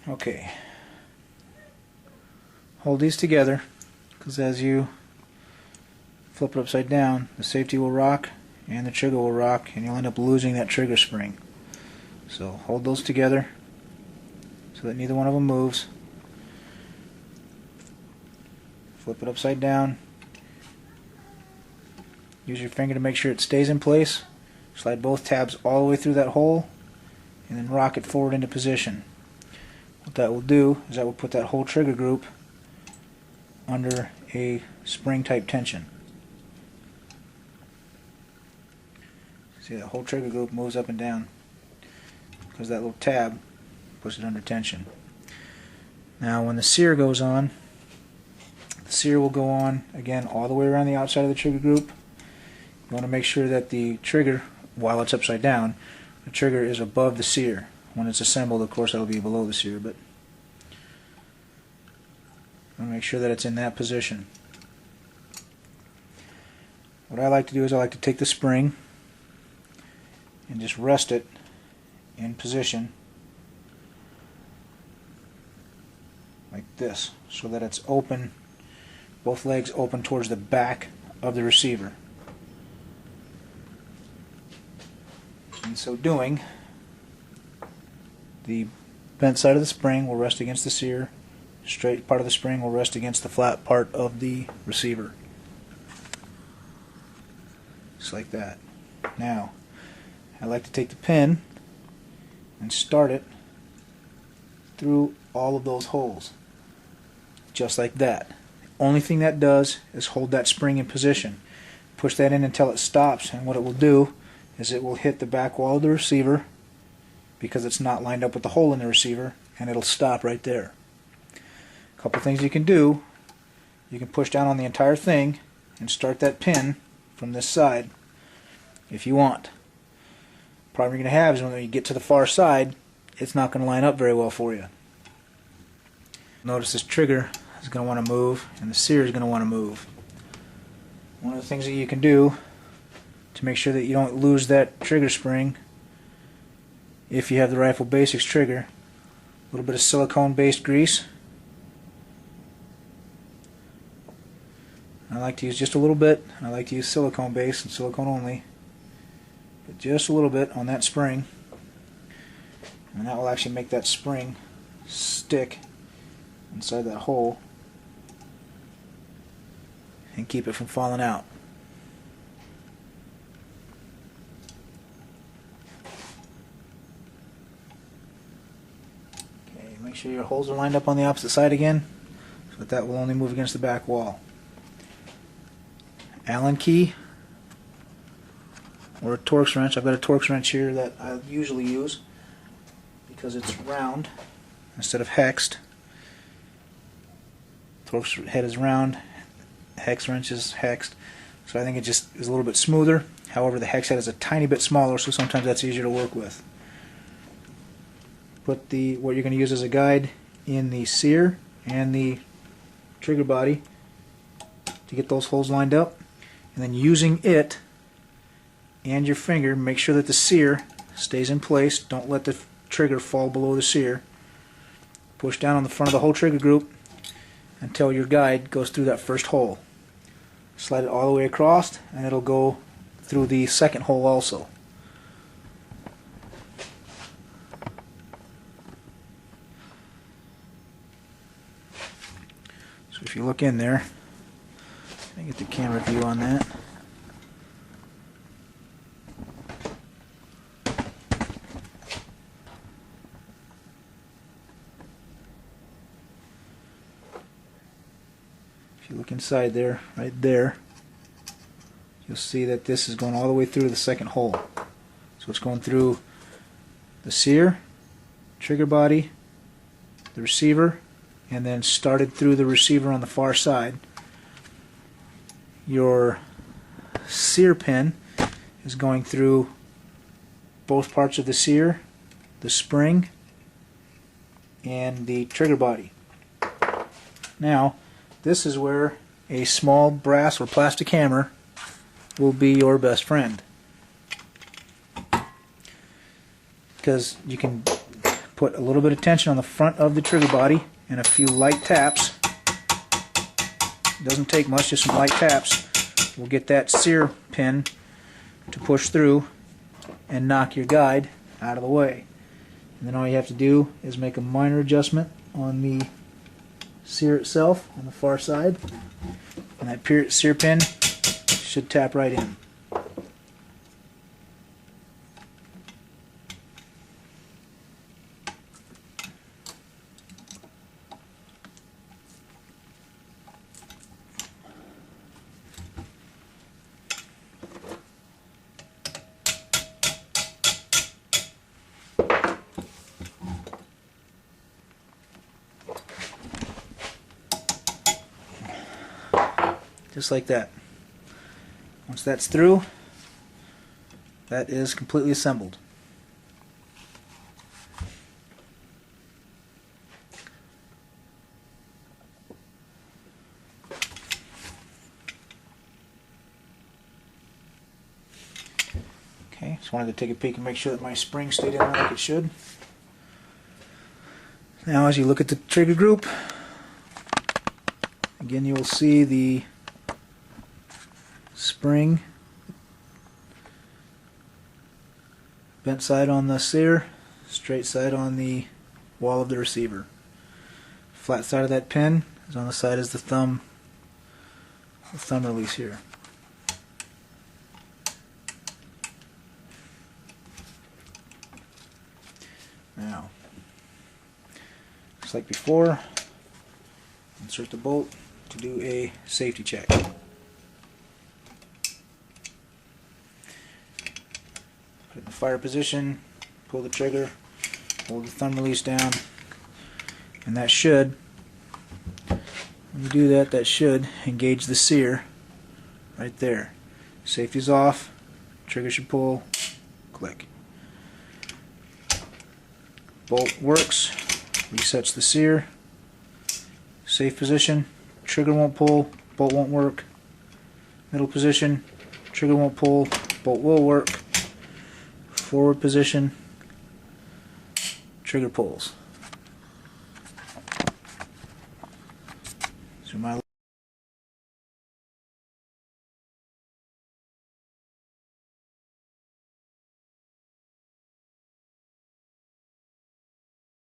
Okay, hold these together, because as you flip it upside down, the safety will rock and the trigger will rock, and you'll end up losing that trigger spring. So hold those together so that neither one of them moves. Flip it upside down. Use your finger to make sure it stays in place. Slide both tabs all the way through that hole and then rock it forward into position. What that will do is that will put that whole trigger group under a spring type tension. See, that whole trigger group moves up and down because that little tab puts it under tension. Now when the sear goes on, the sear will go on again all the way around the outside of the trigger group. You want to make sure that the trigger, while it's upside down, the trigger is above the sear. When it's assembled, of course, that'll be below the sear, but you want to make sure that it's in that position. What I like to do is I like to take the spring and just rest it in position like this, so that it's open, both legs open towards the back of the receiver. In so doing, the bent side of the spring will rest against the sear, straight part of the spring will rest against the flat part of the receiver. Just like that. Now, I like to take the pin and start it through all of those holes. Just like that. The only thing that does is hold that spring in position. Push that in until it stops, and what it will do is it will hit the back wall of the receiver because it's not lined up with the hole in the receiver, and it'll stop right there. A couple things you can do. You can push down on the entire thing and start that pin from this side if you want. The problem you're going to have is when you get to the far side, it's not going to line up very well for you. Notice this trigger is going to want to move and the sear is going to want to move. One of the things that you can do to make sure that you don't lose that trigger spring, if you have the Rifle Basics trigger, a little bit of silicone based grease. I like to use just a little bit. I like to use silicone base and silicone only, but just a little bit on that spring, and that will actually make that spring stick inside that hole and keep it from falling out. Okay, make sure your holes are lined up on the opposite side again, so that will only move against the back wall. Allen key or a Torx wrench. I've got a Torx wrench here that I usually use because it's round instead of hexed. Torx head is round, hex wrench is hexed, so I think it just is a little bit smoother. However, the hex head is a tiny bit smaller, so sometimes that's easier to work with. Put what you're going to use as a guide in the sear and the trigger body to get those holes lined up, and then using it and your finger, make sure that the sear stays in place. Don't let the trigger fall below the sear. Push down on the front of the whole trigger group until your guide goes through that first hole. Slide it all the way across, and it'll go through the second hole also. So if you look in there, let me get the camera view on that. If you look inside there, right there, you'll see that this is going all the way through the second hole. So it's going through the sear, trigger body, the receiver, and then started through the receiver on the far side. Your sear pin is going through both parts of the sear, the spring, and the trigger body. Now, this is where a small brass or plastic hammer will be your best friend, because you can put a little bit of tension on the front of the trigger body and a few light taps. It doesn't take much, just some light taps. We'll get that sear pin to push through and knock your guide out of the way. And then all you have to do is make a minor adjustment on the sear itself on the far side, and that sear pin should tap right in. Just like that. Once that's through, that is completely assembled. Okay, just wanted to take a peek and make sure that my spring stayed in there like it should. Now as you look at the trigger group, again you will see the spring, bent side on the sear, straight side on the wall of the receiver. Flat side of that pin is on the side as the thumb release here. Now, just like before, insert the bolt to do a safety check. Put it in the fire position, pull the trigger, hold the thumb release down, and that should, when you do that, that should engage the sear right there. Safety's off, trigger should pull, click. Bolt works, resets the sear, safe position, trigger won't pull, bolt won't work. Middle position, trigger won't pull, bolt will work. Forward position, trigger pulls. Zoom out